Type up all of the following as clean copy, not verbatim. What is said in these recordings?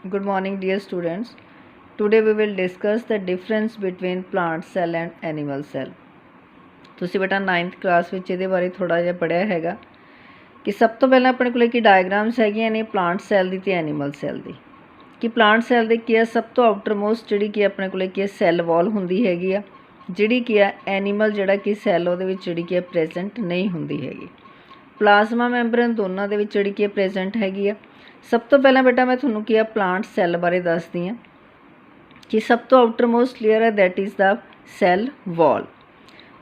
Good morning, dear students. Today we will discuss the difference between plant cell and animal cell. ਤੁਸੀਂ ਬੇਟਾ 9th class ਵਿੱਚ ਇਹਦੇ ਬਾਰੇ ਥੋੜਾ ਜਿਹਾ ਪੜ੍ਹਿਆ ਹੈਗਾ ਕਿ ਸਭ ਤੋਂ ਪਹਿਲਾਂ ਆਪਣੇ ਕੋਲੇ ਕੀ ਡਾਇਗਰਾਮਸ ਹੈਗੀਆਂ ਨੇ ਪਲਾਂਟ ਸੈੱਲ ਦੀ ਤੇ ਐਨੀਮਲ ਸੈੱਲ ਦੀ। ਕਿ ਪਲਾਂਟ ਸੈੱਲ ਦੇ ਕੀ ਆ ਸਭ ਤੋਂ ਆਊਟਰਮੋਸਟ ਜਿਹੜੀ ਕਿ ਆਪਣੇ ਕੋਲੇ ਕੀ ਸੈੱਲ ਵਾਲ ਹੁੰਦੀ ਹੈਗੀ ਆ, ਜਿਹੜੀ ਕੀ ਆ ਐਨੀਮਲ ਜਿਹੜਾ ਕਿ ਸੈੱਲ ਉਹਦੇ ਵਿੱਚ ਜਿਹੜੀ ਕਿ ਪ੍ਰੈਜ਼ੈਂਟ ਨਹੀਂ ਹੁੰਦੀ ਹੈਗੀ। ਪਲਾਜ਼ਮਾ ਮੈਂਬਰਨ ਦੋਨਾਂ ਦੇ ਵਿੱਚ ਜਿਹੜੀ ਕਿ ਪ੍ਰੈਜ਼ੈਂਟ ਹੈਗੀ ਆ। ਸਭ ਤੋਂ ਪਹਿਲਾਂ ਬੇਟਾ ਮੈਂ ਤੁਹਾਨੂੰ ਕੀ ਆ ਪਲਾਂਟ ਸੈੱਲ ਬਾਰੇ ਦੱਸਦੀ ਹਾਂ ਕਿ ਸਭ ਤੋਂ ਆਊਟਰਮੋਸਟ ਲੇਅਰ ਹੈ ਦੈਟ ਇਜ਼ ਦਾ ਸੈੱਲ ਵਾਲ।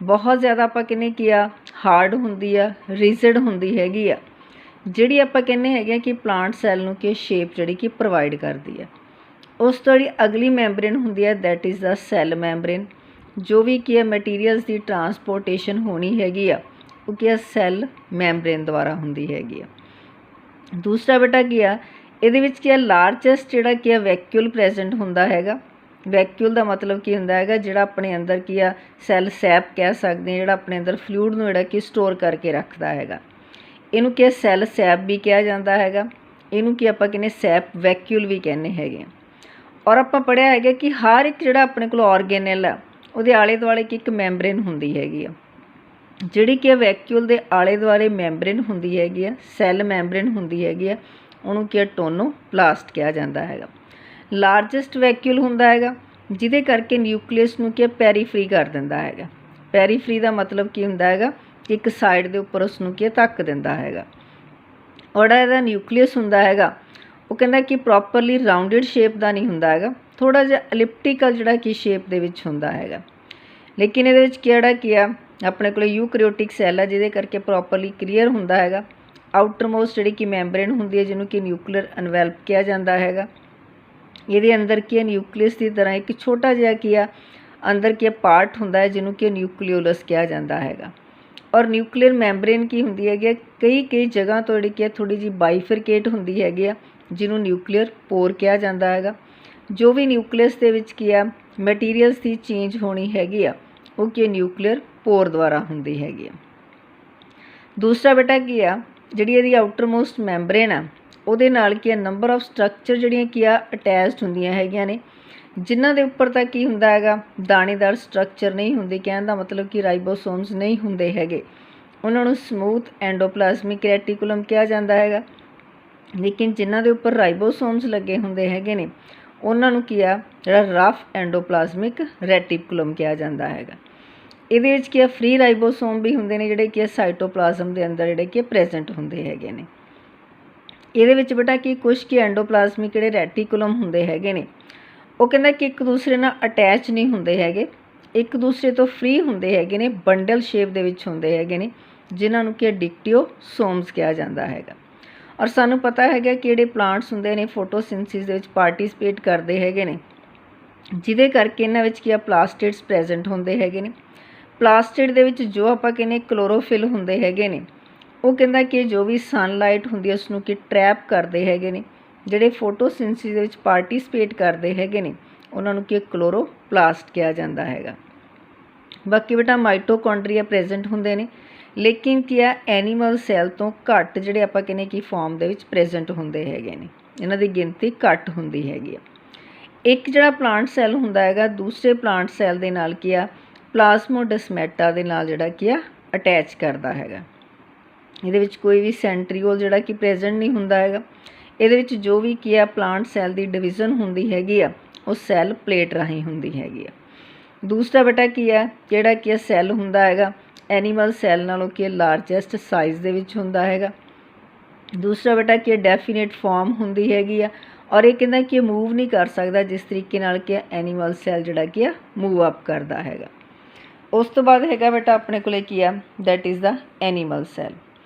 ਬਹੁਤ ਜ਼ਿਆਦਾ ਆਪਾਂ ਕਹਿੰਦੇ ਕੀ ਆ ਹਾਰਡ ਹੁੰਦੀ ਆ, ਰਿਜਿਡ ਹੁੰਦੀ ਹੈਗੀ ਆ, ਜਿਹੜੀ ਆਪਾਂ ਕਹਿੰਦੇ ਹੈਗੇ ਆ ਕਿ ਪਲਾਂਟ ਸੈੱਲ ਨੂੰ ਕਿ ਸ਼ੇਪ ਜਿਹੜੀ ਕਿ ਪ੍ਰੋਵਾਈਡ ਕਰਦੀ ਆ। ਉਸ ਤੋਂ ਜਿਹੜੀ ਅਗਲੀ ਮੈਂਬਰੇਨ ਹੁੰਦੀ ਹੈ that is the cell membrane. ਜੋ ਵੀ ਕੀ ਹੈ ਮਟੀਰੀਅਲਸ ਦੀ ਟਰਾਂਸਪੋਰਟੇਸ਼ਨ ਹੋਣੀ ਹੈਗੀ ਆ ਉਹ ਕੀ ਆ ਸੈੱਲ ਮੈਂਬਰੇਨ ਦੁਆਰਾ ਹੁੰਦੀ ਹੈਗੀ ਆ। ਦੂਸਰਾ ਬੇਟਾ ਕੀ ਆ ਇਹਦੇ ਵਿੱਚ ਕੀ ਆ ਲਾਰਜੈਸਟ ਜਿਹੜਾ ਕੀ ਆ ਵੈਕਿਊਲ ਪ੍ਰੈਜ਼ੈਂਟ ਹੁੰਦਾ ਹੈਗਾ। ਵੈਕਿਊਲ ਦਾ ਮਤਲਬ ਕੀ ਹੁੰਦਾ ਹੈਗਾ ਜਿਹੜਾ ਆਪਣੇ ਅੰਦਰ ਕੀ ਆ ਸੈੱਲ ਸੈਪ ਕਹਿ ਸਕਦੇ ਹਾਂ, ਜਿਹੜਾ ਆਪਣੇ ਅੰਦਰ ਫਲੂਇਡ ਨੂੰ ਜਿਹੜਾ ਕਿ ਸਟੋਰ ਕਰਕੇ ਰੱਖਦਾ ਹੈਗਾ। ਇਹਨੂੰ ਕੀ ਸੈੱਲ ਸੈਪ ਵੀ ਕਿਹਾ ਜਾਂਦਾ ਹੈਗਾ। ਇਹਨੂੰ ਕੀ ਆਪਾਂ ਕਹਿੰਦੇ ਸੈਪ ਵੈਕਿਊਲ ਵੀ ਕਹਿੰਦੇ ਹੈਗੇ। ਔਰ ਆਪਾਂ ਪੜ੍ਹਿਆ ਹੈਗਾ ਕਿ ਹਰ ਇੱਕ ਜਿਹੜਾ ਆਪਣੇ ਕੋਲ ਆਰਗੇਨਲ ਆ ਉਹਦੇ ਆਲੇ ਦੁਆਲੇ ਕੀ ਇੱਕ ਮੈਂਬਰੇਨ ਹੁੰਦੀ ਹੈਗੀ ਆ, ਜਿਹੜੀ ਕਿ ਵੈਕਿਊਲ ਦੇ ਆਲੇ ਦੁਆਲੇ ਮੈਂਬਰੇਨ ਹੁੰਦੀ ਹੈਗੀ ਆ, ਸੈੱਲ ਮੈਂਬਰੇਨ ਹੁੰਦੀ ਹੈਗੀ ਆ, ਉਹਨੂੰ ਕੀ ਟੋਨੋਪਲਾਸਟ ਕਿਹਾ ਜਾਂਦਾ ਹੈਗਾ। ਲਾਰਜੈਸਟ ਵੈਕਿਊਲ ਹੁੰਦਾ ਹੈਗਾ ਜਿਹਦੇ ਕਰਕੇ ਨਿਊਕਲੀਅਸ ਨੂੰ ਕੀ ਪੈਰੀਫਰੀ ਕਰ ਦਿੰਦਾ ਹੈਗਾ। ਪੈਰੀਫਰੀ ਦਾ ਮਤਲਬ ਕੀ ਹੁੰਦਾ ਹੈਗਾ ਕਿ ਇੱਕ ਸਾਈਡ ਦੇ ਉੱਪਰ ਉਸ ਨੂੰ ਕੀ ਧੱਕ ਦਿੰਦਾ ਹੈਗਾ। ਔਰ ਇਹਦਾ ਨਿਊਕਲੀਅਸ ਹੁੰਦਾ ਹੈਗਾ ਉਹ ਕਹਿੰਦਾ ਕਿ ਪ੍ਰੋਪਰਲੀ ਰਾਊਂਡਡ ਸ਼ੇਪ ਦਾ ਨਹੀਂ ਹੁੰਦਾ ਹੈਗਾ, ਥੋੜ੍ਹਾ ਜਿਹਾ ਐਲਿਪਟੀਕਲ ਜਿਹੜਾ ਕਿ ਸ਼ੇਪ ਦੇ ਵਿੱਚ ਹੁੰਦਾ ਹੈਗਾ। ਲੇਕਿਨ ਇਹਦੇ ਵਿੱਚ ਕਿਹੜਾ ਕੀ ਆ ਆਪਣੇ ਕੋਲ ਯੂਕੈਰੀਓਟਿਕ ਸੈੱਲ ਆ ਜਿਹਦੇ ਕਰਕੇ ਪ੍ਰੋਪਰਲੀ ਕਲੀਅਰ ਹੁੰਦਾ ਹੈਗਾ। ਆਊਟਰਮੋਸਟ ਜਿਹੜੀ ਕਿ ਮੈਂਬਰੇਨ ਹੁੰਦੀ ਹੈ ਜਿਹਨੂੰ ਕਿ ਨਿਊਕਲੀਅਰ ਐਨਵੈਲਪ ਕਿਹਾ ਜਾਂਦਾ ਹੈਗਾ। ਇਹਦੇ ਅੰਦਰ ਕੀ ਹੈ ਨਿਊਕਲੀਅਸ ਦੀ ਤਰ੍ਹਾਂ ਇੱਕ ਛੋਟਾ ਜਿਹਾ ਕੀ ਆ ਅੰਦਰ ਕੀ ਪਾਰਟ ਹੁੰਦਾ ਹੈ ਜਿਹਨੂੰ ਕਿ ਨਿਊਕਲੀਓਲਸ ਕਿਹਾ ਜਾਂਦਾ ਹੈਗਾ। ਔਰ ਨਿਊਕਲੀਅਰ ਮੈਂਬਰੇਨ ਕੀ ਹੁੰਦੀ ਹੈਗੀ ਕਈ ਜਗ੍ਹਾ ਤੋਂ ਜਿਹੜੀ ਕਿ ਥੋੜ੍ਹੀ ਜਿਹੀ ਬਾਈਫਰਕੇਟ ਹੁੰਦੀ ਹੈਗੀ ਆ, ਜਿਹਨੂੰ ਨਿਊਕਲੀਅਰ ਪੋਰ ਕਿਹਾ ਜਾਂਦਾ ਹੈਗਾ। ਜੋ ਵੀ ਨਿਊਕਲੀਅਸ ਦੇ ਵਿੱਚ ਕੀ ਆ ਮਟੀਰੀਅਲਸ ਦੀ ਚੇਂਜ ਹੋਣੀ ਹੈਗੀ ਆ ਉਹ ਕੀ ਨਿਊਕਲੀਅਰ ਪੋਰ ਦੁਆਰਾ ਹੁੰਦੀ ਹੈਗੀ ਆ। ਦੂਸਰਾ ਬੇਟਾ ਕੀ ਆ ਜਿਹੜੀ ਇਹਦੀ ਆਊਟਰਮੋਸਟ ਮੈਂਬਰੇਨ ਆ ਉਹਦੇ ਨਾਲ ਕੀ ਆ ਨੰਬਰ ਆਫ ਸਟਰਕਚਰ ਜਿਹੜੀਆਂ ਕੀ ਆ ਅਟੈਚਡ ਹੁੰਦੀਆਂ ਹੈਗੀਆਂ ਨੇ, ਜਿਨ੍ਹਾਂ ਦੇ ਉੱਪਰ ਤਾਂ ਕੀ ਹੁੰਦਾ ਹੈਗਾ ਦਾਣੇਦਾਰ ਸਟਰਕਚਰ ਨਹੀਂ ਹੁੰਦੀ। ਕਹਿਣ ਦਾ ਮਤਲਬ ਕਿ ਰਾਈਬੋਸੋਮਸ ਨਹੀਂ ਹੁੰਦੇ ਹੈਗੇ, ਉਹਨਾਂ ਨੂੰ ਸਮੂਥ ਐਂਡੋਪਲਾਜ਼ਮਿਕ ਰੈਟੀਕੂਲਮ ਕਿਹਾ ਜਾਂਦਾ ਹੈਗਾ। ਲੇਕਿਨ ਜਿਨ੍ਹਾਂ ਦੇ ਉੱਪਰ ਰਾਈਬੋਸੋਮਸ ਲੱਗੇ ਹੁੰਦੇ ਹੈਗੇ ਨੇ ਉਹਨਾਂ ਨੂੰ ਕੀ ਆ ਜਿਹੜਾ ਰਫ ਐਂਡੋਪਲਾਜ਼ਮਿਕ ਰੈਟੀਕੂਲਮ ਕਿਹਾ ਜਾਂਦਾ ਹੈਗਾ। ਇਹਦੇ ਵਿੱਚ ਕੀ ਆ ਫ੍ਰੀ ਰਾਈਬੋਸੋਮ ਵੀ ਹੁੰਦੇ ਨੇ ਜਿਹੜੇ ਕਿ ਸਾਈਟੋਪਲਾਜ਼ਮ ਦੇ ਅੰਦਰ ਜਿਹੜੇ ਕਿ ਪ੍ਰੈਜ਼ੈਂਟ ਹੁੰਦੇ ਹੈਗੇ ਨੇ। ਇਹਦੇ ਵਿੱਚ ਬੇਟਾ ਕਿ ਕੁਛ ਕੀ ਐਂਡੋਪਲਾਜ਼ਮਿਕ ਜਿਹੜੇ ਰੈਟੀਕੂਲਮ ਹੁੰਦੇ ਹੈਗੇ ਨੇ ਉਹ ਕਹਿੰਦਾ ਕਿ ਇੱਕ ਦੂਸਰੇ ਨਾਲ ਅਟੈਚ ਨਹੀਂ ਹੁੰਦੇ ਹੈਗੇ, ਇੱਕ ਦੂਸਰੇ ਤੋਂ ਫ੍ਰੀ ਹੁੰਦੇ ਹੈਗੇ ਨੇ, ਬੰਡਲ ਸ਼ੇਪ ਦੇ ਵਿੱਚ ਹੁੰਦੇ ਹੈਗੇ ਨੇ, ਜਿਨ੍ਹਾਂ ਨੂੰ ਕਿ ਡਿਕਟੀਓਸੋਮਸ ਕਿਹਾ ਜਾਂਦਾ ਹੈਗਾ। ਔਰ ਸਾਨੂੰ ਪਤਾ ਹੈਗਾ ਕਿ ਜਿਹੜੇ ਪਲਾਂਟਸ ਹੁੰਦੇ ਨੇ ਫੋਟੋਸਿੰਥਸਿਸ ਦੇ ਵਿੱਚ ਪਾਰਟੀਸਪੇਟ ਕਰਦੇ ਹੈਗੇ ਨੇ, ਜਿਹਦੇ ਕਰਕੇ ਇਹਨਾਂ ਵਿੱਚ ਕੀ ਆ ਪਲਾਸਟਿਡਸ ਪ੍ਰੈਜ਼ੈਂਟ ਹੁੰਦੇ ਹੈਗੇ ਨੇ। ਪਲਾਸਟਿਡ ਦੇ ਵਿੱਚ ਜੋ ਆਪਾਂ ਕਹਿੰਦੇ ਕਲੋਰੋਫਿਲ ਹੁੰਦੇ ਹੈਗੇ ਨੇ ਉਹ ਕਹਿੰਦਾ ਕਿ ਜੋ ਵੀ ਸਨਲਾਈਟ ਹੁੰਦੀ ਹੈ ਉਸ ਨੂੰ ਕਿ ਟਰੈਪ ਕਰਦੇ ਹੈਗੇ ਨੇ। ਜਿਹੜੇ ਫੋਟੋਸਿੰਥਸਿਸ ਦੇ ਵਿੱਚ ਪਾਰਟੀਸਪੇਟ ਕਰਦੇ ਹੈਗੇ ਨੇ ਉਹਨਾਂ ਨੂੰ ਕਿ ਕਲੋਰੋਪਲਾਸਟ ਕਿਹਾ ਜਾਂਦਾ ਹੈਗਾ। ਬਾਕੀ ਬੇਟਾ ਮਾਈਟੋਕੌਂਡਰੀਆ ਪ੍ਰੈਜ਼ੈਂਟ ਹੁੰਦੇ ਨੇ, ਲੇਕਿਨ ਕੀ ਆ ਐਨੀਮਲ ਸੈੱਲ ਤੋਂ ਘੱਟ ਜਿਹੜੇ ਆਪਾਂ ਕਹਿੰਦੇ ਕਿ ਫਾਰਮ ਦੇ ਵਿੱਚ ਪ੍ਰੈਜ਼ੈਂਟ ਹੁੰਦੇ ਹੈਗੇ ਨੇ, ਇਹਨਾਂ ਦੀ ਗਿਣਤੀ ਘੱਟ ਹੁੰਦੀ ਹੈਗੀ ਆ। ਇੱਕ ਜਿਹੜਾ ਪਲਾਂਟ ਸੈੱਲ ਹੁੰਦਾ ਹੈਗਾ ਦੂਸਰੇ ਪਲਾਂਟ ਸੈੱਲ ਦੇ ਨਾਲ ਕੀ ਆ ਪਲਾਜ਼ਮੋਡਸਮੈਟਾ ਦੇ ਨਾਲ ਜਿਹੜਾ ਕੀ ਆ ਅਟੈਚ ਕਰਦਾ ਹੈਗਾ। ਇਹਦੇ ਵਿੱਚ ਕੋਈ ਵੀ ਸੈਂਟਰੀਓਲ ਜਿਹੜਾ ਕਿ ਪ੍ਰੈਜ਼ੈਂਟ ਨਹੀਂ ਹੁੰਦਾ ਹੈਗਾ। ਇਹਦੇ ਵਿੱਚ ਜੋ ਵੀ ਕੀ ਆ ਪਲਾਂਟ ਸੈੱਲ ਦੀ ਡਿਵੀਜ਼ਨ ਹੁੰਦੀ ਹੈਗੀ ਆ ਉਹ ਸੈੱਲ ਪਲੇਟ ਰਾਹੀਂ ਹੁੰਦੀ ਹੈਗੀ ਆ। ਦੂਸਰਾ ਬੇਟਾ ਕੀ ਆ ਜਿਹੜਾ ਕੀ ਸੈੱਲ ਹੁੰਦਾ ਹੈਗਾ ਐਨੀਮਲ ਸੈੱਲ ਨਾਲੋਂ ਕੀ ਲਾਰਜੈਸਟ ਸਾਈਜ਼ ਦੇ ਵਿੱਚ ਹੁੰਦਾ ਹੈਗਾ। ਦੂਸਰਾ ਬੇਟਾ ਕੀ ਡੈਫੀਨੇਟ ਫਾਰਮ ਹੁੰਦੀ ਹੈਗੀ ਆ ਔਰ ਇਹ ਕਹਿੰਦਾ ਕਿ ਮੂਵ ਨਹੀਂ ਕਰ ਸਕਦਾ ਜਿਸ ਤਰੀਕੇ ਨਾਲ ਕਿ ਐਨੀਮਲ ਸੈੱਲ ਜਿਹੜਾ ਕੀ ਆ ਮੂਵ ਅਪ ਕਰਦਾ ਹੈਗਾ। ਉਸ ਤੋਂ ਬਾਅਦ ਹੈਗਾ ਬੇਟਾ ਆਪਣੇ ਕੋਲੇ ਕੀ ਆ that is the animal cell.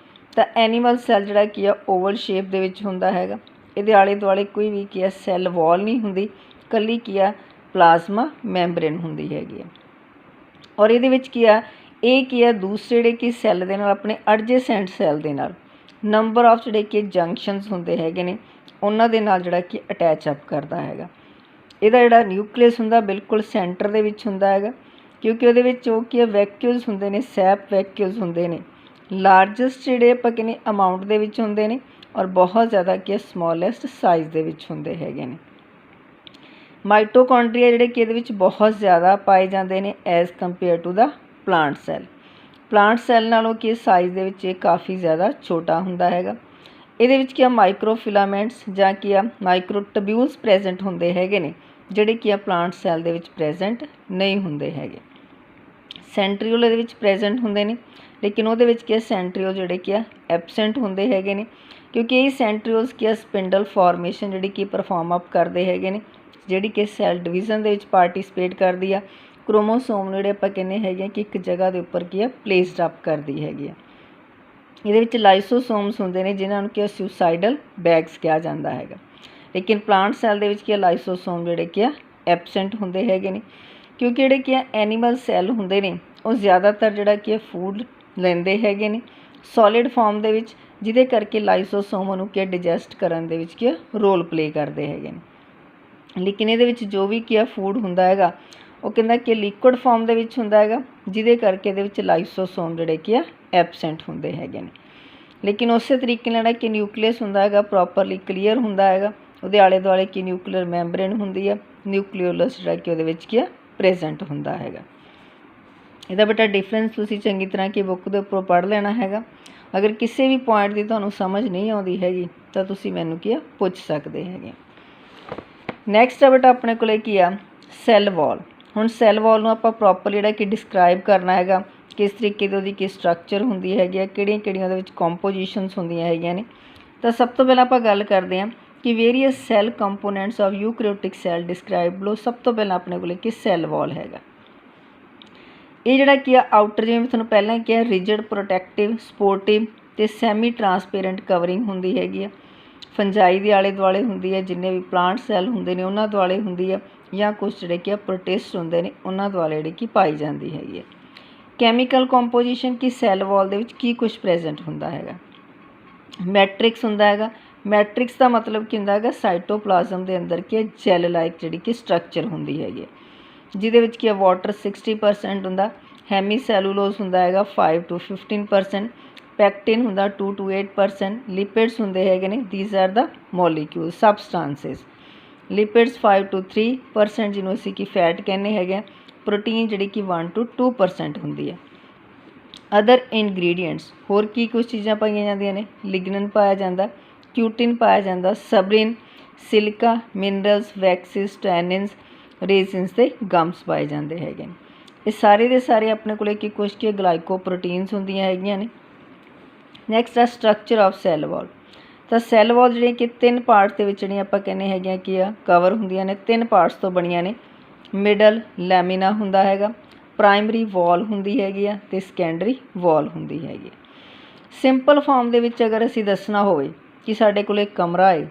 ਤਾਂ ਐਨੀਮਲ ਸੈੱਲ ਜਿਹੜਾ ਕੀ ਆ ਓਵਲ ਸ਼ੇਪ ਦੇ ਵਿੱਚ ਹੁੰਦਾ ਹੈਗਾ। ਇਹਦੇ ਆਲੇ ਦੁਆਲੇ ਕੋਈ ਵੀ ਕੀ ਆ ਸੈੱਲ ਵਾਲ ਨਹੀਂ ਹੁੰਦੀ, ਇਕੱਲੀ ਕੀ ਆ ਪਲਾਜ਼ਮਾ ਮੈਂਬਰੇਨ ਹੁੰਦੀ ਹੈਗੀ ਆ। ਔਰ ਇਹਦੇ ਵਿੱਚ ਕੀ ਆ ਇਹ ਕੀ ਆ ਦੂਸਰੇ ਜਿਹੜੇ ਕਿ ਸੈੱਲ ਦੇ ਨਾਲ ਆਪਣੇ ਐਡਜੈਸੈਂਟ ਸੈੱਲ ਦੇ ਨਾਲ ਨੰਬਰ ਆਫ ਜਿਹੜੇ ਕਿ ਜੰਕਸ਼ਨਸ ਹੁੰਦੇ ਹੈਗੇ ਨੇ ਉਹਨਾਂ ਦੇ ਨਾਲ ਜਿਹੜਾ ਕਿ ਅਟੈਚ ਅਪ ਕਰਦਾ ਹੈਗਾ। ਇਹਦਾ ਜਿਹੜਾ ਨਿਊਕਲੀਅਸ ਹੁੰਦਾ ਬਿਲਕੁਲ ਸੈਂਟਰ ਦੇ ਵਿੱਚ ਹੁੰਦਾ ਹੈਗਾ, ਕਿਉਂਕਿ ਉਹਦੇ ਵਿੱਚ ਉਹ ਕੀ ਵੈਕਿਊਲਸ ਹੁੰਦੇ ਨੇ, ਸੈਪ ਵੈਕਿਊਲਸ ਹੁੰਦੇ ਨੇ। ਲਾਰਜੈਸਟ ਜਿਹੜੇ ਆਪਾਂ ਕਹਿੰਦੇ ਅਮਾਊਂਟ ਦੇ ਵਿੱਚ ਹੁੰਦੇ ਨੇ और बहुत ज़्यादा कि ਸਮੋਲੈਸਟ ਸਾਈਜ਼ ਦੇ ਵਿੱਚ ਹੁੰਦੇ ਹੈਗੇ ਨੇ। ਮਾਈਟੋਕੌਂਡਰੀਆ ਜਿਹੜੇ ਕਿ ਇਹਦੇ ਵਿੱਚ ਬਹੁਤ ਜ਼ਿਆਦਾ ਪਾਏ ਜਾਂਦੇ ਨੇ as compare to the plant cell. Plant cell ਨਾਲੋਂ ਕਿ ਸਾਈਜ਼ ਦੇ ਵਿੱਚ ਇਹ ਕਾफ़ੀ ਜ਼ਿਆਦਾ ਛੋਟਾ ਹੁੰਦਾ ਹੈਗਾ। ਇਹਦੇ ਵਿੱਚ ਕੀ ਆ ਮਾਈਕਰੋਫਿਲਾਮੈਂਟਸ ਜਾਂ ਕੀ ਆ ਮਾਈਕਰੋਟਬਿਊਲਸ ਪ੍ਰੈਜੈਂਟ ਹੁੰਦੇ ਹੈਗੇ ਨੇ, ਜਿਹੜੇ ਕਿ ਆ ਪਲਾਂਟ ਸੈੱਲ ਦੇ ਵਿੱਚ ਪ੍ਰੈਜੈਂਟ ਨਹੀਂ ਹੁੰਦੇ ਹੈਗੇ। ਸੈਂਟਰੀਓਲ ਇਹਦੇ ਵਿੱਚ ਪ੍ਰੈਜੈਂਟ ਹੁੰਦੇ ਨੇ, ਲੇਕਿਨ ਉਹਦੇ ਵਿੱਚ ਕੀ ਆ ਸੈਂਟਰੀਓਲ ਜਿਹੜੇ ਕਿ ਆ ਐਬਸੈਂਟ ਹੁੰਦੇ ਹੈਗੇ ਨੇ, ਕਿਉਂਕਿ ਇਹ ਸੈਂਟਰੀਓਲਸ ਕੀ ਆ ਸਪਿੰਡਲ ਫਾਰਮੇਸ਼ਨ ਜਿਹੜੀ ਕਿ ਪਰਫਾਰਮ ਅਪ ਕਰਦੇ ਹੈਗੇ ਨੇ, ਜਿਹੜੀ ਕਿ ਸੈੱਲ ਡਿਵੀਜ਼ਨ ਦੇ ਵਿੱਚ ਪਾਰਟੀਸਪੇਟ ਕਰਦੀ ਆ। ਕ੍ਰੋਮੋਸੋਮ ਨੂੰ ਜਿਹੜੇ ਆਪਾਂ ਕਹਿੰਦੇ ਹੈਗੇ ਕਿ ਇੱਕ ਜਗ੍ਹਾ ਦੇ ਉੱਪਰ ਕੀ ਆ ਪਲੇਸਡ ਅਪ ਕਰਦੀ ਹੈਗੀ ਆ। ਇਹਦੇ ਵਿੱਚ ਲਾਈਸੋਸੋਮਸ ਹੁੰਦੇ ਨੇ, ਜਿਨ੍ਹਾਂ ਨੂੰ ਕਿ ਸੁਸਾਈਡਲ ਬੈਗਸ ਕਿਹਾ ਜਾਂਦਾ ਹੈਗਾ। ਲੇਕਿਨ ਪਲਾਂਟ ਸੈੱਲ ਦੇ ਵਿੱਚ ਕੀ ਆ ਲਾਈਸੋਸੋਮ ਜਿਹੜੇ ਕਿ ਆ ਐਬਸੈਂਟ ਹੁੰਦੇ ਹੈਗੇ ਨੇ, ਕਿਉਂਕਿ ਜਿਹੜੇ ਕਿ ਆ ਐਨੀਮਲ ਸੈੱਲ ਹੁੰਦੇ ਨੇ ਉਹ ਜ਼ਿਆਦਾਤਰ ਜਿਹੜਾ ਕਿ ਫੂਡ ਲੈਂਦੇ ਹੈਗੇ ਨੇ ਸੋਲਿਡ ਫਾਰਮ ਦੇ ਵਿੱਚ, ਜਿਹਦੇ ਕਰਕੇ ਲਾਈਸੋਸੋਮ ਨੂੰ ਕੀ ਡਿਜੈਸਟ ਕਰਨ ਦੇ ਵਿੱਚ ਕੀ ਰੋਲ ਪਲੇ ਕਰਦੇ ਹੈਗੇ ਨੇ। ਲੇਕਿਨ ਇਹਦੇ ਵਿੱਚ ਜੋ ਵੀ ਕੀ ਆ ਫੂਡ ਹੁੰਦਾ ਹੈਗਾ ਉਹ ਕਹਿੰਦਾ ਕਿ ਲਿਕੁਇਡ ਫਾਰਮ ਦੇ ਵਿੱਚ ਹੁੰਦਾ ਹੈਗਾ, ਜਿਹਦੇ ਕਰਕੇ ਇਹਦੇ ਵਿੱਚ ਲਾਈਸੋਸੋਮ ਜਿਹੜੇ ਕਿ ਆ ਐਬਸੈਂਟ ਹੁੰਦੇ ਹੈਗੇ ਨੇ। ਲੇਕਿਨ ਉਸੇ ਤਰੀਕੇ ਨਾਲ ਜਿਹੜਾ ਕਿ ਨਿਊਕਲੀਅਸ ਹੁੰਦਾ ਹੈਗਾ ਪ੍ਰੋਪਰਲੀ ਕਲੀਅਰ ਹੁੰਦਾ ਹੈਗਾ, ਉਹਦੇ ਆਲੇ ਦੁਆਲੇ ਕੀ ਨਿਊਕਲੀਅਰ ਮੈਂਬਰੇਨ ਹੁੰਦੀ ਆ, ਨਿਊਕਲੀਓਲਸ ਜਿਹੜਾ ਕਿ ਉਹਦੇ ਵਿੱਚ ਕੀ ਆ ਪ੍ਰੈਜੈਂਟ ਹੁੰਦਾ ਹੈਗਾ। ਇਹਦਾ ਬੇਟਾ ਡਿਫਰੈਂਸ ਤੁਸੀਂ ਚੰਗੀ ਤਰ੍ਹਾਂ ਕਿ ਬੁੱਕ ਦੇ ਉੱਪਰੋਂ ਪੜ੍ਹ ਲੈਣਾ ਹੈਗਾ। ਅਗਰ ਕਿਸੇ ਵੀ ਪੁਆਇੰਟ ਦੀ ਤੁਹਾਨੂੰ ਸਮਝ ਨਹੀਂ ਆਉਂਦੀ ਹੈਗੀ ਤਾਂ ਤੁਸੀਂ ਮੈਨੂੰ ਕੀ ਆ ਪੁੱਛ ਸਕਦੇ ਹੈਗੇ। ਨੈਕਸਟ ਆ ਬੇਟਾ ਆਪਣੇ ਕੋਲੇ ਕੀ ਆ ਸੈੱਲ ਵਾਲ। ਹੁਣ ਸੈੱਲ ਵਾਲ ਨੂੰ ਆਪਾਂ ਪ੍ਰੋਪਰਲੀ ਜਿਹੜਾ ਕਿ ਡਿਸਕ੍ਰਾਈਬ ਕਰਨਾ ਹੈਗਾ, ਕਿਸ ਤਰੀਕੇ ਦੀ ਉਹਦੀ ਕੀ ਸਟਰਕਚਰ ਹੁੰਦੀ ਹੈਗੀ ਆ, ਕਿਹੜੀਆਂ ਕਿਹੜੀਆਂ ਉਹਦੇ ਵਿੱਚ ਕੰਪੋਜੀਸ਼ਨਸ ਹੁੰਦੀਆਂ ਹੈਗੀਆਂ ਨੇ। ਤਾਂ ਸਭ ਤੋਂ ਪਹਿਲਾਂ ਆਪਾਂ ਗੱਲ ਕਰਦੇ ਹਾਂ ਕਿ various cell components of eukaryotic cell describe ਲੋ। ਸਭ ਤੋਂ ਪਹਿਲਾਂ ਆਪਣੇ ਕੋਲੇ ਕੀ ਸੈੱਲ ਵਾਲ ਹੈਗਾ। ਇਹ ਜਿਹੜਾ ਕੀ ਆ ਆਊਟਰ, ਜਿਵੇਂ ਮੈਂ ਤੁਹਾਨੂੰ ਪਹਿਲਾਂ ਹੀ ਕਿਹਾ, ਰਿਜਿਡ, ਪ੍ਰੋਟੈਕਟਿਵ, ਸਪੋਰਟਿਵ ਅਤੇ ਸੈਮੀ ਟਰਾਂਸਪੇਰੈਂਟ ਕਵਰਿੰਗ ਹੁੰਦੀ ਹੈਗੀ ਆ। ਫੰਜਾਈ ਦੇ ਆਲੇ ਦੁਆਲੇ ਹੁੰਦੀ ਹੈ, ਜਿੰਨੇ ਵੀ ਪਲਾਂਟ ਸੈੱਲ ਹੁੰਦੇ ਨੇ ਉਹਨਾਂ ਦੁਆਲੇ ਹੁੰਦੀ ਆ, ਜਾਂ ਕੁਛ ਜਿਹੜੇ ਕਿ ਪ੍ਰੋਟਿਸਟ ਹੁੰਦੇ ਨੇ ਉਹਨਾਂ ਦੁਆਲੇ ਜਿਹੜੀ ਕਿ ਪਾਈ ਜਾਂਦੀ ਹੈਗੀ ਹੈ। ਕੈਮੀਕਲ ਕੰਪੋਜੀਸ਼ਨ ਕੀ ਸੈੱਲ ਵਾਲ ਦੇ ਵਿੱਚ ਕੀ ਕੁਛ ਪ੍ਰੈਜੈਂਟ ਹੁੰਦਾ ਹੈਗਾ। ਮੈਟ੍ਰਿਕਸ ਹੁੰਦਾ ਹੈਗਾ। ਮੈਟ੍ਰਿਕਸ ਦਾ ਮਤਲਬ ਕੀ ਹੁੰਦਾ ਹੈਗਾ ਸਾਈਟੋਪਲਾਜ਼ਮ ਦੇ ਅੰਦਰ ਕੀ ਜੈਲ ਲਾਈਕ ਜਿਹੜੀ ਕਿ ਸਟਰਕਚਰ ਹੁੰਦੀ ਹੈਗੀ ਹੈ, ਜਿਹਦੇ ਵਿੱਚ ਕੀ ਵਾਟਰ 60% ਹੁੰਦਾ, ਹੈਮੀ ਸੈਲੂਲੋਜ਼ ਹੁੰਦਾ ਹੈਗਾ 5 to 15%, ਪੈਕਟਿਨ ਹੁੰਦਾ 2 to 8%, ਲਿਪਿਡਸ ਹੁੰਦੇ ਹੈਗੇ ਨੇ, these are the molecule substances. Lipids 5 to 3%, ਜਿਹਨੂੰ ਅਸੀਂ ਕਿ ਫੈਟ ਕਹਿੰਦੇ ਹੈਗੇ। ਪ੍ਰੋਟੀਨ ਜਿਹੜੀ ਕਿ 1 to 2% ਹੁੰਦੀ ਹੈ। ਅਦਰ ਇਨਗਰੀਡੀਅੰਟਸ, ਹੋਰ ਕੀ ਕੁਛ ਚੀਜ਼ਾਂ ਪਾਈਆਂ ਜਾਂਦੀਆਂ ਨੇ। ਲਿਗਨਨ ਪਾਇਆ ਜਾਂਦਾ, ਕਿਊਟਿਨ ਪਾਇਆ ਜਾਂਦਾ, ਸਬਰਿਨ, ਸਿਲਿਕਾ, ਮਿਨਰਲਸ, ਵੈਕਸਿਸ, ਟੈਨਿਨਸ, ਰੇਜ਼ਿਨਸ ਅਤੇ ਗਮਸ ਪਾਏ ਜਾਂਦੇ ਹੈਗੇ ਨੇ। ਇਹ ਸਾਰੇ ਦੇ ਸਾਰੇ ਆਪਣੇ ਕੋਲ ਕੀ ਕੁਛ ਕੀ ਗਲਾਈਕੋ ਪ੍ਰੋਟੀਨਸ ਹੁੰਦੀਆਂ ਹੈਗੀਆਂ ਨੇ। ਨੈਕਸਟ ਆ ਸਟਰਕਚਰ ਆਫ ਸੈੱਲ ਵਾਲ। ਤਾਂ ਸੈੱਲ ਵਾਲ ਜਿਹੜੀਆਂ ਕਿ 3 ਪਾਰਟਸ ਦੇ ਵਿੱਚ ਜਿਹੜੀਆਂ ਆਪਾਂ ਕਹਿੰਦੇ ਹੈਗੀਆਂ ਕੀ ਆ ਕਵਰ ਹੁੰਦੀਆਂ ਨੇ, 3 ਪਾਰਟਸ ਤੋਂ ਬਣੀਆਂ ਨੇ। ਮਿਡਲ ਲੈਮੀਨਾ ਹੁੰਦਾ ਹੈਗਾ, ਪ੍ਰਾਇਮਰੀ ਵਾਲ ਹੁੰਦੀ ਹੈਗੀ ਆ ਅਤੇ ਸੈਕੰਡਰੀ ਵਾਲ ਹੁੰਦੀ ਹੈਗੀ। ਸਿੰਪਲ ਫਾਰਮ ਦੇ ਵਿੱਚ ਅਗਰ ਅਸੀਂ ਦੱਸਣਾ ਹੋਵੇ ਕਿ ਸਾਡੇ ਕੋਲ ਇੱਕ ਕਮਰਾ ਹੈ,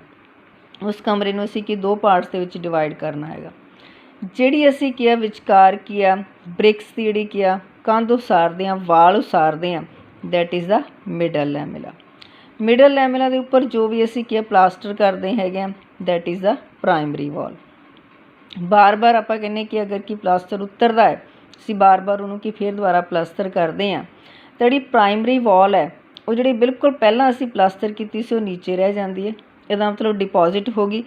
ਉਸ ਕਮਰੇ ਨੂੰ ਅਸੀਂ ਕੀ 2 ਪਾਰਟਸ ਦੇ ਵਿੱਚ ਡਿਵਾਈਡ ਕਰਨਾ ਹੈਗਾ। ਜਿਹੜੀ ਅਸੀਂ ਕੀ ਆ ਵਿਚਕਾਰ ਕੀ ਆ ਬ੍ਰਿਕਸ ਦੀ ਜਿਹੜੀ ਕੀ ਆ ਕੰਧ ਉਸਾਰਦੇ ਹਾਂ, ਵਾਲ ਉਸਾਰਦੇ ਹਾਂ, that is the middle lamella. Middle lamella ਦੇ ਉੱਪਰ ਜੋ ਵੀ ਅਸੀਂ ਕੀ ਪਲਾਸਟਰ ਕਰਦੇ ਹੈਗੇ ਆ, ਦੈਟ ਇਜ਼ ਦਾ ਪ੍ਰਾਇਮਰੀ ਵਾਲ। ਬਾਰ-ਬਾਰ ਆਪਾਂ ਕਹਿੰਦੇ ਕਿ ਅਗਰ ਕਿ ਪਲਾਸਟਰ ਉਤਰਦਾ ਹੈ, ਅਸੀਂ ਬਾਰ-ਬਾਰ ਉਹਨੂੰ ਕੀ ਫਿਰ ਦੁਬਾਰਾ ਪਲਾਸਟਰ ਕਰਦੇ ਹਾਂ, ਤਾਂ ਜਿਹੜੀ ਪ੍ਰਾਇਮਰੀ ਵਾਲ ਹੈ ਉਹ ਜਿਹੜੀ ਬਿਲਕੁਲ ਪਹਿਲਾਂ ਅਸੀਂ ਪਲਾਸਟਰ ਕੀਤੀ ਸੀ ਉਹ ਨੀਚੇ ਰਹਿ ਜਾਂਦੀ ਹੈ। ਇਹਦਾ ਮਤਲਬ ਡਿਪੋਜ਼ਿਟ ਹੋ ਗਈ,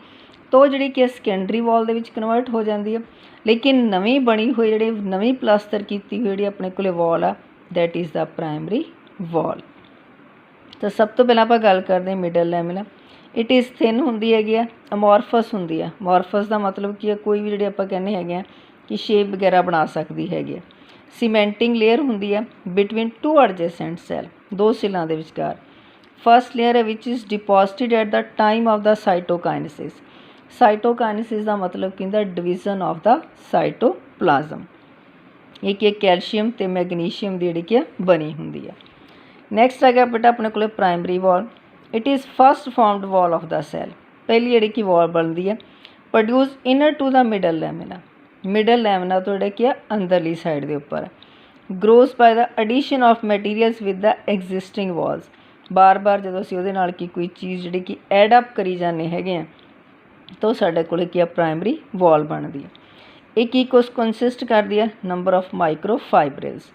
ਤਾਂ ਉਹ ਜਿਹੜੀ ਕਿ ਸੈਕੰਡਰੀ ਵਾਲ ਦੇ ਵਿੱਚ ਕਨਵਰਟ ਹੋ ਜਾਂਦੀ ਹੈ। ਲੇਕਿਨ ਨਵੀਂ ਬਣੀ ਹੋਈ ਜਿਹੜੀ ਨਵੀਂ ਪਲਾਸਟਰ ਕੀਤੀ ਹੋਈ ਜਿਹੜੀ ਆਪਣੇ ਕੋਲ ਵਾਲ ਆ, ਦੈਟ ਇਜ਼ ਦਾ ਪ੍ਰਾਇਮਰੀ ਵਾਲ। ਤਾਂ ਸਭ ਤੋਂ ਪਹਿਲਾਂ ਆਪਾਂ ਗੱਲ ਕਰਦੇ ਹਾਂ ਮਿਡਲ ਲੈਮਿਲਾ। ਇਟ ਇਜ਼ ਥਿਨ ਹੁੰਦੀ ਹੈਗੀ ਆ, ਅਮੋਰਫਸ ਹੁੰਦੀ ਆ। ਅਮੋਰਫਸ ਦਾ ਮਤਲਬ ਕੀ ਆ, ਕੋਈ ਵੀ ਜਿਹੜੇ ਆਪਾਂ ਕਹਿੰਦੇ ਹੈਗੇ ਆ ਕਿ ਸ਼ੇਪ ਵਗੈਰਾ ਬਣਾ ਸਕਦੀ ਹੈਗੀ ਆ। ਸੀਮੈਂਟਿੰਗ ਲੇਅਰ ਹੁੰਦੀ ਆ ਬਿਟਵੀਨ 2 ਐਡਜੈਸੈਂਟ ਸੈੱਲ, 2 ਸੈੱਲਾਂ ਦੇ ਵਿਚਕਾਰ। ਫਸਟ ਲੇਅਰ ਹੈ which is deposited at the time of the cytokinesis. Cytokinesis ਦਾ ਮਤਲਬ ਕੀ ਹੁੰਦਾ ਡਿਵੀਜ਼ਨ ਆਫ ਦਾ ਸਾਈਟੋਪਲਾਜ਼ਮ। ਇਹ ਕੀ ਕੈਲਸ਼ੀਅਮ ਅਤੇ ਮੈਗਨੀਸ਼ੀਅਮ ਦੀ ਜਿਹੜੀ ਕੀ ਬਣੀ ਹੁੰਦੀ ਆ। ਨੈਕਸਟ ਆ ਗਿਆ ਬੇਟਾ ਆਪਣੇ ਕੋਲ primary wall. It is first formed wall of the cell. ਪਹਿਲੀ ਜਿਹੜੀ ਕਿ ਵਾਲ ਬਣਦੀ ਹੈ produce inner to the middle lamina. Middle lamina ਤੋਂ ਜਿਹੜਾ ਕੀ ਆ ਅੰਦਰਲੀ ਸਾਈਡ ਦੇ ਉੱਪਰ grows by the addition of materials with the existing walls. ਬਾਰ-ਬਾਰ ਜਦੋਂ ਅਸੀਂ ਉਹਦੇ ਨਾਲ ਕੀ ਕੋਈ ਚੀਜ਼ ਜਿਹੜੀ ਕਿ ਐਡ ਅਪ ਕਰੀ ਜਾਂਦੇ ਹੈਗੇ ਆ, ਤਾਂ ਸਾਡੇ ਕੋਲ ਕੀ ਆ ਪ੍ਰਾਇਮਰੀ ਵਾਲ ਬਣਦੀ ਹੈ। ਇਹ ਕੀ ਕੁਛ ਕੰਸਿਸਟ ਕਰਦੀ ਹੈ ਨੰਬਰ ਆਫ ਮਾਈਕਰੋ ਫਾਈਬਰਸ।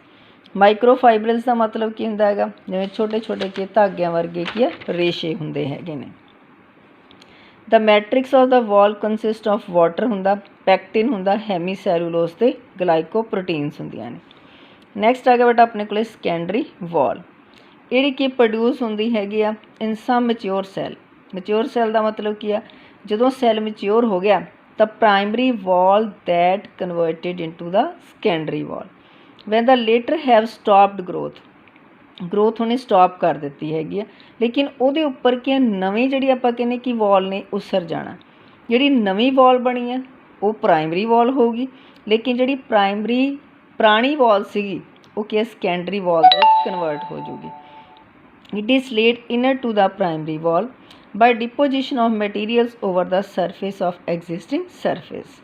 ਮਾਈਕਰੋਫਾਈਬਰਸ ਦਾ ਮਤਲਬ ਕੀ ਹੁੰਦਾ ਹੈਗਾ, ਜਿਵੇਂ ਛੋਟੇ ਛੋਟੇ ਕੀ ਧਾਗਿਆਂ ਵਰਗੇ ਕੀ ਆ ਰੇਸ਼ੇ ਹੁੰਦੇ ਹੈਗੇ ਨੇ। The matrix of the wall consist of water ਹੁੰਦਾ, ਪੈਕਟਿਨ ਹੁੰਦਾ, ਹੈਮੀਸੈਲੂਲੋਸ ਤੇ ਗਲਾਈਕੋਪ੍ਰੋਟੀਨਸ ਹੁੰਦੀਆਂ ਨੇ। ਨੈਕਸਟ ਆ ਗਿਆ ਬੇਟਾ ਆਪਣੇ ਕੋਲੇ ਸੈਕੰਡਰੀ ਵਾਲ, ਜਿਹੜੀ ਕਿ ਪ੍ਰੋਡਿਊਸ ਹੁੰਦੀ ਹੈਗੀ ਆ in some mature cell. Mature cell ਦਾ ਮਤਲਬ ਕੀ ਆ, ਜਦੋਂ ਸੈੱਲ ਮੈਚਿਓਰ ਹੋ ਗਿਆ ਤਾਂ primary wall that converted into the secondary wall when the latter have stopped growth ਉਹਨੇ ਸਟਾਪ ਕਰ ਦਿੱਤੀ ਹੈਗੀ ਆ, ਲੇਕਿਨ ਉਹਦੇ ਉੱਪਰ ਕੀ ਨਵੀਂ ਜਿਹੜੀ ਆਪਾਂ ਕਹਿੰਦੇ ਕਿ ਵਾਲ ਨੇ ਉਸਰ ਜਾਣਾ। ਜਿਹੜੀ ਨਵੀਂ ਵਾਲ ਬਣੀ ਆ ਉਹ ਪ੍ਰਾਇਮਰੀ ਵਾਲ ਹੋਊਗੀ, ਲੇਕਿਨ ਜਿਹੜੀ ਪੁਰਾਣੀ ਵਾਲ ਸੀਗੀ ਉਹ ਕੀ ਸੈਕੰਡਰੀ ਵਾਲ ਦੇ ਵਿੱਚ ਕਨਵਰਟ ਹੋ ਜੂਗੀ। It is laid inner to the primary wall by deposition of materials over the surface of existing surface.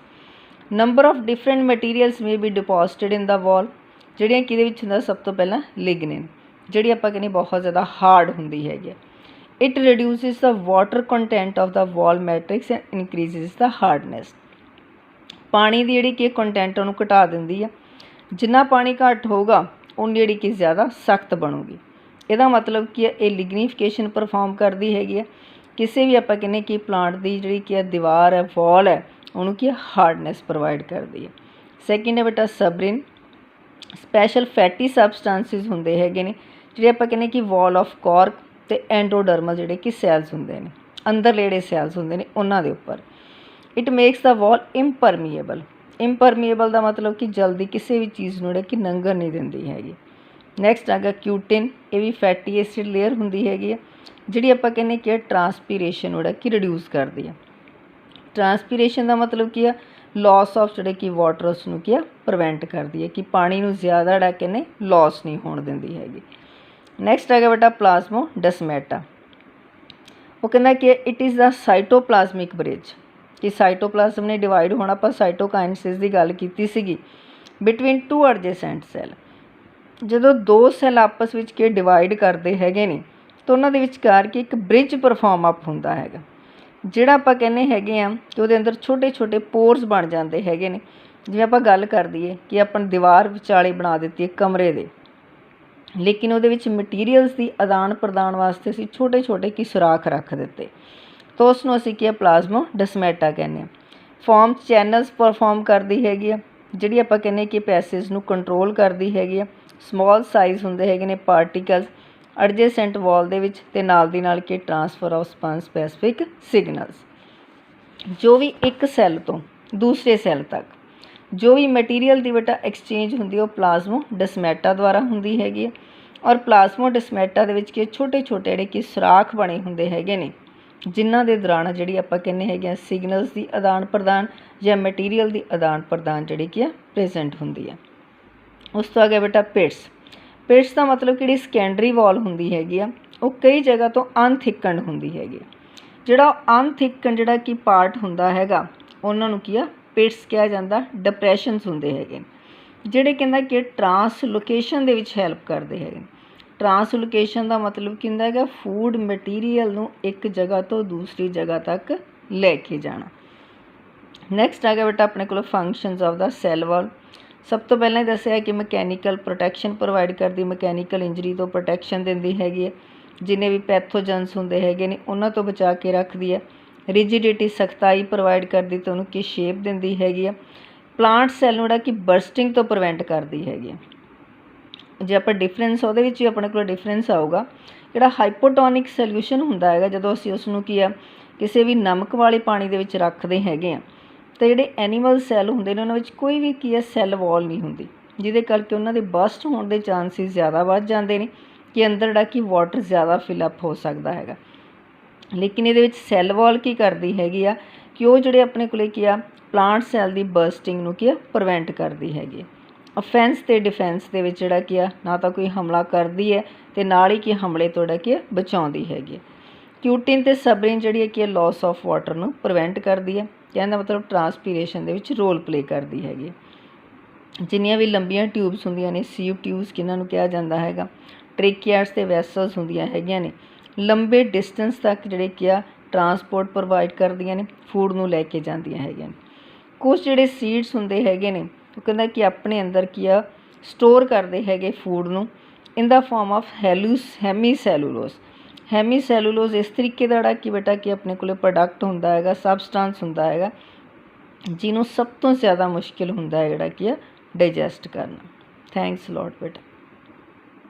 Number of different materials may be deposited in the wall, ਜਿਹੜੀਆਂ ਕਿਹਦੇ ਵਿੱਚ ਹੁੰਦਾ, ਸਭ ਤੋਂ ਪਹਿਲਾਂ ਲਿਗਨਿਨ, ਜਿਹੜੀ ਆਪਾਂ ਕਹਿੰਦੇ ਬਹੁਤ ਜ਼ਿਆਦਾ ਹਾਰਡ ਹੁੰਦੀ ਹੈਗੀ। It reduces the water content of the wall matrix and increases the hardness. ਪਾਣੀ ਦੀ ਜਿਹੜੀ ਕਿ ਕੰਟੈਂਟ ਉਹਨੂੰ ਘਟਾ ਦਿੰਦੀ ਆ, ਜਿੰਨਾ ਪਾਣੀ ਘੱਟ ਹੋਊਗਾ ਉਨੀ ਜਿਹੜੀ ਕਿ ਜ਼ਿਆਦਾ ਸਖਤ ਬਣੂਗੀ। ਇਹਦਾ ਮਤਲਬ ਕੀ ਹੈ, ਇਹ ਲਿਗਨੀਫਿਕੇਸ਼ਨ ਪਰਫਾਰਮ ਕਰਦੀ ਹੈਗੀ ਆ। ਕਿਸੇ ਵੀ ਆਪਾਂ ਕਹਿੰਦੇ ਕਿ ਪਲਾਂਟ ਦੀ ਜਿਹੜੀ ਕਿ ਦੀਵਾਰ ਹੈ, ਵਾਲ ਹੈ, ਉਹਨੂੰ ਕੀ ਹਾਰਡਨੈਸ ਪ੍ਰੋਵਾਈਡ ਕਰਦੀ ਹੈ। ਸੈਕਿੰਡ ਹੈ ਬੇਟਾ ਸਬਰਿਨ, ਸਪੈਸ਼ਲ ਫੈਟੀ ਸਬਸਟੈਂਸਿਸ ਹੁੰਦੇ ਹੈਗੇ ਨੇ ਜਿਹੜੇ ਆਪਾਂ ਕਹਿੰਦੇ ਕਿ ਵਾਲ ਆਫ ਕੋਰਕ ਅਤੇ ਐਂਡੋਡਰਮਲ ਜਿਹੜੇ ਕਿ ਸੈਲਸ ਹੁੰਦੇ ਨੇ, ਅੰਦਰਲੇ ਜਿਹੜੇ ਸੈਲਸ ਹੁੰਦੇ ਨੇ ਉਹਨਾਂ ਦੇ ਉੱਪਰ। ਇਟ ਮੇਕਸ ਦਾ ਵਾਲ ਇੰਪਰਮੀਏਬਲ ਦਾ ਮਤਲਬ ਕਿ ਜਲਦੀ ਕਿਸੇ ਵੀ ਚੀਜ਼ ਨੂੰ ਜਿਹੜਾ ਕਿ ਲੰਘਣ ਨਹੀਂ ਦਿੰਦੀ ਹੈਗੀ। ਨੈਕਸਟ ਆ ਗਿਆ ਕਿਊਟਿਨ, ਇਹ ਵੀ ਫੈਟੀ ਐਸਿਡ ਲੇਅਰ ਹੁੰਦੀ ਹੈਗੀ ਆ, ਜਿਹੜੀ ਆਪਾਂ ਕਹਿੰਦੇ ਕਿ ਟਰਾਂਸਪੀਰੇਸ਼ਨ ਜਿਹੜਾ ਕਿ ਰਿਡਿਊਸ ਕਰਦੀ ਆ। ਟਰਾਂਸਪੀਰੇਸ਼ਨ ਦਾ ਮਤਲਬ ਕੀ ਆ, ਲੋਸ ਆਫ ਜਿਹੜੇ ਕਿ ਵਾਟਰ ਉਸ ਨੂੰ ਕੀ ਆ ਪ੍ਰੀਵੈਂਟ ਕਰਦੀ ਹੈ, ਕਿ ਪਾਣੀ ਨੂੰ ਜ਼ਿਆਦਾ ਜਿਹੜਾ ਕਹਿੰਦੇ ਲੋਸ ਨਹੀਂ ਹੋਣ ਦਿੰਦੀ ਹੈਗੀ। ਨੈਕਸਟ ਆ ਗਿਆ ਬੇਟਾ ਪਲਾਜ਼ਮੋਡਸਮੈਟਾ, ਉਹ ਕਹਿੰਦਾ ਕਿ ਇਟ ਇਜ਼ ਦਾ ਸਾਈਟੋਪਲਾਜ਼ਮਿਕ ਬ੍ਰਿਜ, ਕਿ ਸਾਈਟੋਪਲਾਜ਼ਮ ਨੇ ਡਿਵਾਈਡ ਹੋਣਾ, ਆਪਾਂ ਸਾਈਟੋਕਾਈਨਸਿਸ ਦੀ ਗੱਲ ਕੀਤੀ ਸੀਗੀ, ਬਿਟਵੀਨ ਟੂ ਐਡਜੈਸੈਂਟ ਸੈੱਲ। ਜਦੋਂ ਦੋ ਸੈੱਲ ਆਪਸ ਵਿੱਚ ਕੀ ਡਿਵਾਈਡ ਕਰਦੇ ਹੈਗੇ ਨੇ ਤਾਂ ਉਹਨਾਂ ਦੇ ਵਿਚਕਾਰ ਕੀ ਇੱਕ ਬ੍ਰਿਜ ਪਰਫਾਰਮ ਅਪ ਹੁੰਦਾ ਹੈਗਾ, ਜਿਹੜਾ ਆਪਾਂ ਕਹਿੰਦੇ ਹੈਗੇ ਆ ਕਿ ਉਹਦੇ ਅੰਦਰ ਛੋਟੇ ਛੋਟੇ ਪੋਰਸ ਬਣ ਜਾਂਦੇ ਹੈਗੇ ਨੇ। ਜਿਵੇਂ ਆਪਾਂ ਗੱਲ ਕਰ ਦਈਏ ਕਿ ਆਪਾਂ ਦੀਵਾਰ ਵਿਚਾਲੇ ਬਣਾ ਦਿੱਤੀ ਹੈ ਕਮਰੇ ਦੇ, ਲੇਕਿਨ ਉਹਦੇ ਵਿੱਚ ਮਟੀਰੀਅਲਸ ਦੀ ਆਦਾਨ ਪ੍ਰਦਾਨ ਵਾਸਤੇ ਅਸੀਂ ਛੋਟੇ ਛੋਟੇ ਕੀ ਸੁਰਾਖ ਰੱਖ ਦਿੱਤੇ, ਤਾਂ ਉਸ ਨੂੰ ਅਸੀਂ ਕੀ ਪਲਾਜ਼ਮੋਡਸਮੈਟਾ ਕਹਿੰਦੇ ਹਾਂ। ਫਾਰਮ ਚੈਨਲਸ ਪਰਫਾਰਮ ਕਰਦੀ ਹੈਗੀ ਆ, ਜਿਹੜੀ ਆਪਾਂ ਕਹਿੰਦੇ ਕਿ ਪੈਸੇਜ ਨੂੰ ਕੰਟਰੋਲ ਕਰਦੀ ਹੈਗੀ ਆ। ਸਮੋਲ ਸਾਈਜ਼ ਹੁੰਦੇ ਹੈਗੇ ਨੇ ਪਾਰਟੀਕਲਸ ਐਡਜੈਸੈਂਟ ਵਾਲ ਦੇ ਵਿੱਚ, ਅਤੇ ਨਾਲ ਦੀ ਨਾਲ ਕਿ ਟਰਾਂਸਫਰ ਆਫ ਸਪੈਸੀਫਿਕ ਸਿਗਨਲਸ। ਜੋ ਵੀ ਇੱਕ ਸੈੱਲ ਤੋਂ ਦੂਸਰੇ ਸੈੱਲ ਤੱਕ ਜੋ ਵੀ ਮਟੀਰੀਅਲ ਦੀ ਬੇਟਾ ਐਕਸਚੇਂਜ ਹੁੰਦੀ ਹੈ ਉਹ ਪਲਾਜ਼ਮੋਡਸਮੈਟਾ ਦੁਆਰਾ ਹੁੰਦੀ ਹੈਗੀ ਹੈ। ਔਰ ਪਲਾਜ਼ਮੋਡਸਮੈਟਾ ਦੇ ਵਿੱਚ ਕਿ ਛੋਟੇ ਛੋਟੇ ਜਿਹੜੇ ਕਿ ਸੁਰਾਖ ਬਣੇ ਹੁੰਦੇ ਹੈਗੇ ਨੇ, ਜਿਨ੍ਹਾਂ ਦੇ ਦੌਰਾਨ ਜਿਹੜੀ ਆਪਾਂ ਕਹਿੰਦੇ ਹੈਗੇ ਆ ਸਿਗਨਲਸ ਦੀ ਆਦਾਨ ਪ੍ਰਦਾਨ ਜਾਂ ਮਟੀਰੀਅਲ ਦੀ ਆਦਾਨ ਪ੍ਰਦਾਨ ਜਿਹੜੀ ਕਿ ਪ੍ਰੈਜ਼ੈਂਟ ਹੁੰਦੀ ਹੈ। ਉਸ ਤੋਂ ਅੱਗੇ ਬੇਟਾ ਪਿਟਸ ਦਾ ਮਤਲਬ ਜਿਹੜੀ ਸੈਕੰਡਰੀ ਵਾਲ ਹੁੰਦੀ ਹੈਗੀ ਆ ਉਹ ਕਈ ਜਗ੍ਹਾ ਤੋਂ ਅਨਥਿਕਨਡ ਹੁੰਦੀ ਹੈਗੀ। ਜਿਹੜਾ ਅਨਥਿਕਨਡ ਜਿਹੜਾ ਕਿ ਪਾਰਟ ਹੁੰਦਾ ਹੈਗਾ ਉਹਨਾਂ ਨੂੰ ਕੀ ਆ ਪਿਟਸ ਕਿਹਾ ਜਾਂਦਾ। ਡਿਪਰੈਸ਼ਨਸ ਹੁੰਦੇ ਹੈਗੇ ਜਿਹੜੇ ਕਹਿੰਦਾ ਕਿ ਟਰਾਂਸਲੋਕੇਸ਼ਨ ਦੇ ਵਿੱਚ ਹੈਲਪ ਕਰਦੇ ਹੈਗੇ। ਟਰਾਂਸਲੋਕੇਸ਼ਨ ਦਾ ਮਤਲਬ ਕੀ ਹੁੰਦਾ ਹੈਗਾ, ਫੂਡ ਮਟੀਰੀਅਲ ਨੂੰ ਇੱਕ ਜਗ੍ਹਾ ਤੋਂ ਦੂਸਰੀ ਜਗ੍ਹਾ ਤੱਕ ਲੈ ਕੇ ਜਾਣਾ। ਨੈਕਸਟ ਆ ਗਿਆ ਬੇਟਾ ਆਪਣੇ ਕੋਲ ਫੰਕਸ਼ਨਸ ਆਫ ਦਾ ਸੈੱਲ ਵਾਲ। ਸਭ ਤੋਂ ਪਹਿਲਾਂ ਹੀ ਦੱਸਿਆ ਕਿ ਮਕੈਨੀਕਲ ਪ੍ਰੋਟੈਕਸ਼ਨ ਪ੍ਰੋਵਾਈਡ ਕਰਦੀ, ਮਕੈਨੀਕਲ ਇੰਜਰੀ ਤੋਂ ਪ੍ਰੋਟੈਕਸ਼ਨ ਦਿੰਦੀ ਹੈਗੀ ਹੈ। ਜਿੰਨੇ ਵੀ ਪੈਥੋਜਨਸ ਹੁੰਦੇ ਹੈਗੇ ਨੇ ਉਹਨਾਂ ਤੋਂ ਬਚਾ ਕੇ ਰੱਖਦੀ ਹੈ। ਰਿਜਿਡਿਟੀ ਸਖਤਾਈ ਪ੍ਰੋਵਾਈਡ ਕਰਦੀ ਅਤੇ ਉਹਨੂੰ ਕੀ ਸ਼ੇਪ ਦਿੰਦੀ ਹੈਗੀ ਆ। ਪਲਾਂਟ ਸੈੱਲ ਨੂੰ ਜਿਹੜਾ ਕਿ ਬਰਸਟਿੰਗ ਤੋਂ ਪ੍ਰੀਵੈਂਟ ਕਰਦੀ ਹੈਗੀ ਆ। ਜੇ ਆਪਾਂ ਡਿਫਰੈਂਸ ਉਹਦੇ ਵਿੱਚ ਵੀ ਆਪਣੇ ਕੋਲ ਡਿਫਰੈਂਸ ਆਊਗਾ। ਜਿਹੜਾ ਹਾਈਪੋਟੋਨਿਕ ਸੋਲਿਊਸ਼ਨ ਹੁੰਦਾ ਹੈਗਾ, ਜਦੋਂ ਅਸੀਂ ਉਸ ਨੂੰ ਕੀ ਆ ਕਿਸੇ ਵੀ ਨਮਕ ਵਾਲੇ ਪਾਣੀ ਦੇ ਵਿੱਚ ਰੱਖਦੇ ਹੈਗੇ ਆ ਤਾਂ ਜਿਹੜੇ ਐਨੀਮਲ ਸੈੱਲ ਹੁੰਦੇ ਨੇ ਉਹਨਾਂ ਵਿੱਚ ਕੋਈ ਵੀ ਕੀ ਹੈ ਸੈੱਲ ਵਾਲ ਨਹੀਂ ਹੁੰਦੀ, ਜਿਹਦੇ ਕਰਕੇ ਉਹਨਾਂ ਦੇ ਬਸਟ ਹੋਣ ਦੇ ਚਾਂਸਿਸ ਜ਼ਿਆਦਾ ਵੱਧ ਜਾਂਦੇ ਨੇ ਕਿ ਅੰਦਰ ਜਿਹੜਾ ਕਿ ਵਾਟਰ ਜ਼ਿਆਦਾ ਫਿਲਅਪ ਹੋ ਸਕਦਾ ਹੈਗਾ। ਲੇਕਿਨ ਇਹਦੇ ਵਿੱਚ ਸੈੱਲ ਵਾਲ ਕੀ ਕਰਦੀ ਹੈਗੀ ਆ ਕਿ ਉਹ ਜਿਹੜੇ ਆਪਣੇ ਕੋਲੇ ਕੀ ਆ ਪਲਾਂਟ ਸੈੱਲ ਦੀ ਬਰਸਟਿੰਗ ਨੂੰ ਕੀ ਆ ਪ੍ਰੀਵੈਂਟ ਕਰਦੀ ਹੈਗੀ। ਅਫੈਂਸ ਅਤੇ ਡਿਫੈਂਸ ਦੇ ਵਿੱਚ ਜਿਹੜਾ ਕੀ ਆ ਨਾ ਤਾਂ ਕੋਈ ਹਮਲਾ ਕਰਦੀ ਹੈ ਅਤੇ ਨਾਲ ਹੀ ਕਿ ਹਮਲੇ ਤੋਂ ਜਿਹੜਾ ਕੀ ਬਚਾਉਂਦੀ ਹੈਗੀ। ਕਿਊਟਿਨ ਅਤੇ ਸਬਰਿਨ ਜਿਹੜੀ ਹੈ ਕਿ ਲੋਸ ਆਫ ਵਾਟਰ ਨੂੰ ਪ੍ਰੀਵੈਂਟ ਕਰਦੀ ਹੈ। ਕਹਿਣ ਦਾ ਮਤਲਬ ਟਰਾਂਸਪੀਰੇਸ਼ਨ ਦੇ ਵਿੱਚ ਰੋਲ ਪਲੇ ਕਰਦੀ ਹੈਗੀ। ਜਿੰਨੀਆਂ ਵੀ ਲੰਬੀਆਂ ਟਿਊਬਸ ਹੁੰਦੀਆਂ ਨੇ ਸੀਵ ਟਿਊਬਸ ਕਿਹਨਾਂ ਨੂੰ ਕਿਹਾ ਜਾਂਦਾ ਹੈਗਾ। ਟ੍ਰੇਕੀਆਸ ਅਤੇ ਵੈਸਲਸ ਹੁੰਦੀਆਂ ਹੈਗੀਆਂ ਨੇ, ਲੰਬੇ ਡਿਸਟੈਂਸ ਤੱਕ ਜਿਹੜੇ ਕੀ ਆ ਟਰਾਂਸਪੋਰਟ ਪ੍ਰੋਵਾਈਡ ਕਰਦੀਆਂ ਨੇ, ਫੂਡ ਨੂੰ ਲੈ ਕੇ ਜਾਂਦੀਆਂ ਹੈਗੀਆਂ ਨੇ। ਕੁਛ ਜਿਹੜੇ ਸੀਡਸ ਹੁੰਦੇ ਹੈਗੇ ਨੇ ਉਹ ਕਹਿੰਦਾ ਕਿ ਆਪਣੇ ਅੰਦਰ ਕੀ ਆ ਸਟੋਰ ਕਰਦੇ ਹੈਗੇ ਫੂਡ ਨੂੰ ਇਨ ਦਾ ਫਾਰਮ ਆਫ ਹੈਮੀਸੈਲੂਲੋਜ਼। ਹੈਮੀਸੈਲੂਲੋਜ਼ ਇਸ ਤਰੀਕੇ ਦਾ ਜਿਹੜਾ ਕਿ ਬੇਟਾ ਕਿ ਆਪਣੇ ਕੋਲ ਪ੍ਰੋਡਕਟ ਹੁੰਦਾ ਹੈਗਾ, ਸਬਸਟੈਂਸ ਹੁੰਦਾ ਹੈਗਾ, ਜਿਹਨੂੰ ਸਭ ਤੋਂ ਜ਼ਿਆਦਾ ਮੁਸ਼ਕਿਲ ਹੁੰਦਾ ਹੈ ਜਿਹੜਾ ਕਿ ਡਾਈਜੈਸਟ ਕਰਨਾ। ਥੈਂਕਸ ਲੋਟ ਬੇਟਾ।